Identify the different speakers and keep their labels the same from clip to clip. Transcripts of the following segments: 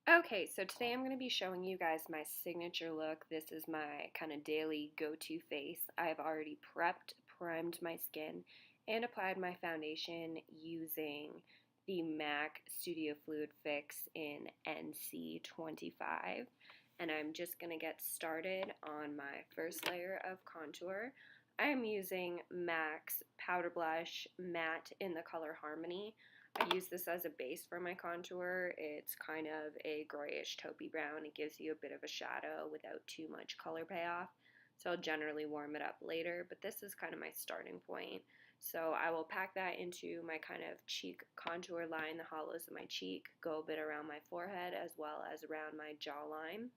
Speaker 1: Okay, so today I'm going to be showing you guys my signature look. This is my kind of daily go-to face. I've already prepped, primed my skin, and applied my foundation using the MAC Studio Fluid Fix in NC25. And I'm just going to get started on my first layer of contour. I am using MAC's Powder Blush Matte in the color Harmony. I use this as a base for my contour. It's kind of a grayish taupey brown. It gives you a bit of a shadow without too much color payoff. So I'll generally warm it up later, but this is kind of my starting point. So I will pack that into my kind of cheek contour line, the hollows of my cheek, go a bit around my forehead as well as around my jawline.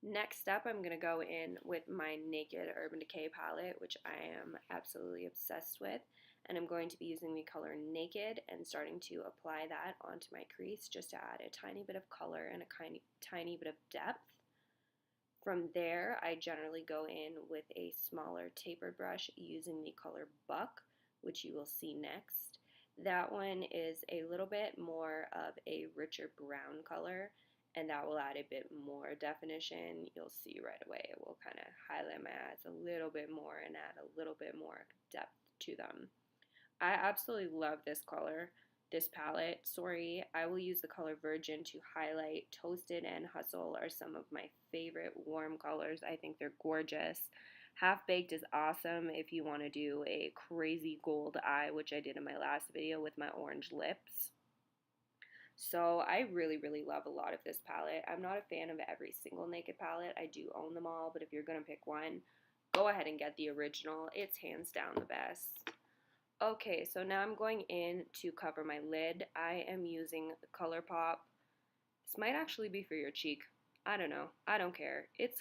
Speaker 1: Next up, I'm going to go in with my Naked Urban Decay palette, which I am absolutely obsessed with. And I'm going to be using the color Naked and starting to apply that onto my crease just to add a tiny bit of color and a tiny bit of depth. From there, I generally go in with a smaller tapered brush using the color Buck, which you will see next. That one is a little bit more of a richer brown color, and that will add a bit more definition. You'll see right away it will kind of highlight my eyes a little bit more and add a little bit more depth to them. I absolutely love this color, this palette. Sorry, I will use the color Virgin to highlight. Toasted and Hustle are some of my favorite warm colors. I think they're gorgeous. Half Baked is awesome if you want to do a crazy gold eye, which I did in my last video with my orange lips. So I really love a lot of this palette. I'm not a fan of every single Naked palette. I do own them all, but if you're going to pick one, go ahead and get the original. It's hands down the best. Okay, so now I'm going in to cover my lid. I am using ColourPop. This might actually be for your cheek. I don't know. I don't care. It's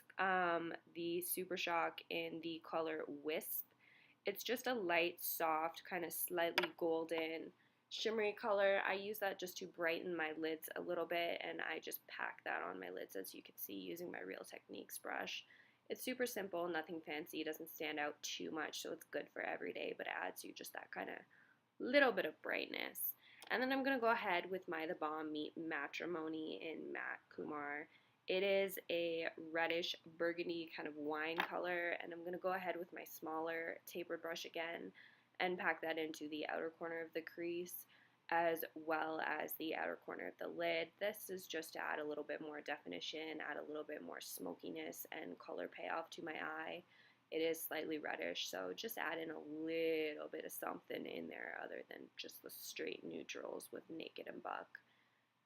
Speaker 1: the Super Shock in the color Wisp. It's just a light, soft, kind of slightly golden, shimmery color. I use that just to brighten my lids a little bit, and I just pack that on my lids, as you can see, using my Real Techniques brush. It's super simple, nothing fancy, it doesn't stand out too much, so it's good for every day, but it adds you just that kind of little bit of brightness. And then I'm going to go ahead with my The Balm Meet Matrimony in Matte Kumar. It is a reddish burgundy kind of wine color, and I'm going to go ahead with my smaller tapered brush again and pack that into the outer corner of the crease as well as the outer corner of the lid. This is just to add a little bit more definition, add a little bit more smokiness and color payoff to my eye. It is slightly reddish, so just add in a little bit of something in there other than just the straight neutrals with Naked and Buck.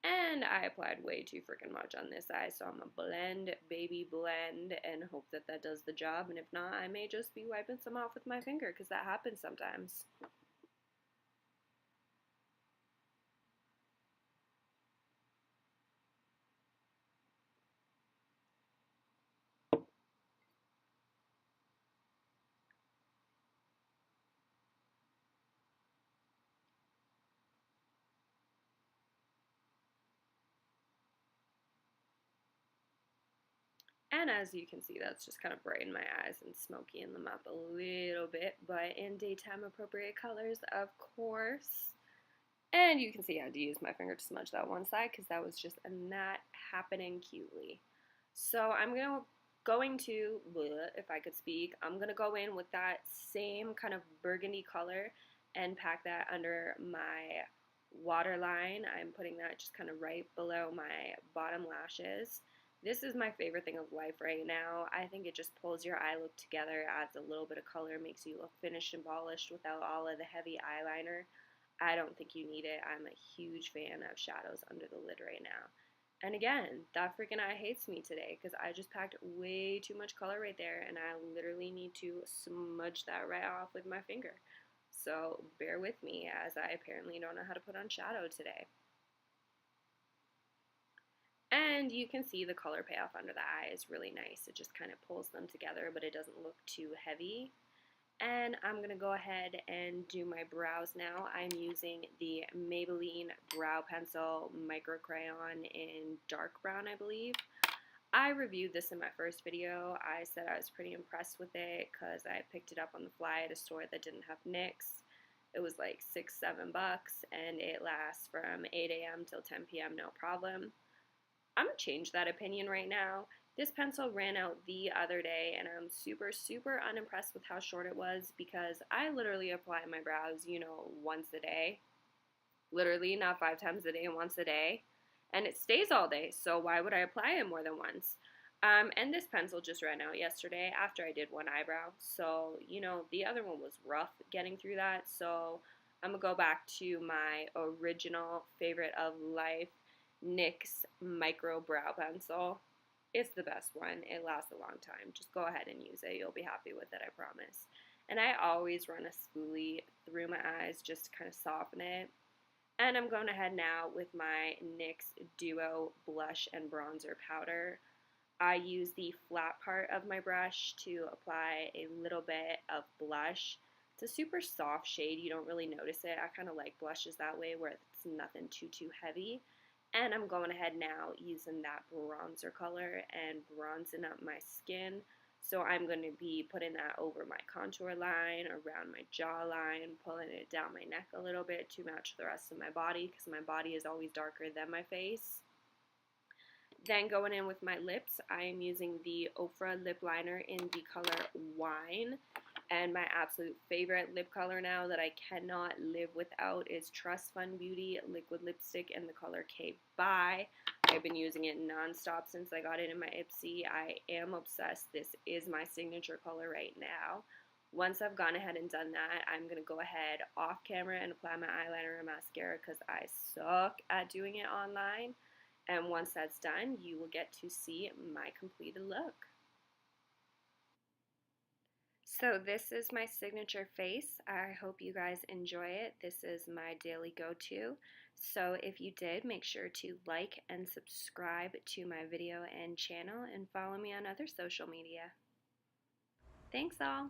Speaker 1: And I applied way too freaking much on this eye, so I'm going to blend, baby blend, and hope that that does the job. And if not, I may just be wiping some off with my finger, because that happens sometimes. And as you can see, that's just kind of brighten my eyes and smoking them up a little bit, but in daytime appropriate colors, of course. And you can see I had to use my finger to smudge that one side because that was just not happening cutely. So I'm going to, if I could speak, I'm going to go in with that same kind of burgundy color and pack that under my waterline. I'm putting that just kind of right below my bottom lashes. This is my favorite thing of life right now. I think it just pulls your eye look together, adds a little bit of color, makes you look finished and polished without all of the heavy eyeliner. I don't think you need it. I'm a huge fan of shadows under the lid right now. And again, that freaking eye hates me today because I just packed way too much color right there, and I literally need to smudge that right off with my finger. So bear with me, as I apparently don't know how to put on shadow today. And you can see the color payoff under the eye is really nice. It just kind of pulls them together, but it doesn't look too heavy. And I'm going to go ahead and do my brows now. I'm using the Maybelline Brow Pencil Micro Crayon in dark brown, I believe. I reviewed this in my first video. I said I was pretty impressed with it because I picked it up on the fly at a store that didn't have NYX. It was like $6-7, and it lasts from 8 a.m. till 10 p.m. no problem. I'm gonna change that opinion right now. This pencil ran out the other day, and I'm super, super unimpressed with how short it was because I literally apply my brows, once a day. Literally, not 5 times a day, once a day. And it stays all day, so why would I apply it more than once? And this pencil just ran out yesterday after I did one eyebrow. So, the other one was rough getting through that. So I'm going to go back to my original favorite of life, NYX Micro Brow Pencil. It's the best one. It lasts a long time. Just go ahead and use it. You'll be happy with it, I promise. And I always run a spoolie through my eyes just to kind of soften it. And I'm going ahead now with my NYX Duo Blush and Bronzer Powder. I use the flat part of my brush to apply a little bit of blush. It's a super soft shade. You don't really notice it. I kind of like blushes that way where it's nothing too heavy. And I'm going ahead now using that bronzer color and bronzing up my skin. So I'm going to be putting that over my contour line, around my jawline, pulling it down my neck a little bit to match the rest of my body because my body is always darker than my face. Then going in with my lips, I am using the OFRA lip liner in the color Wine. And my absolute favorite lip color now that I cannot live without is Trust Fund Beauty liquid lipstick in the color K Bye. I've been using it nonstop since I got it in my Ipsy. I am obsessed. This is my signature color right now. Once I've gone ahead and done that, I'm going to go ahead off camera and apply my eyeliner and mascara because I suck at doing it online. And once that's done, you will get to see my completed look. So this is my signature face. I hope you guys enjoy it. This is my daily go-to. So if you did, make sure to like and subscribe to my video and channel and follow me on other social media. Thanks all!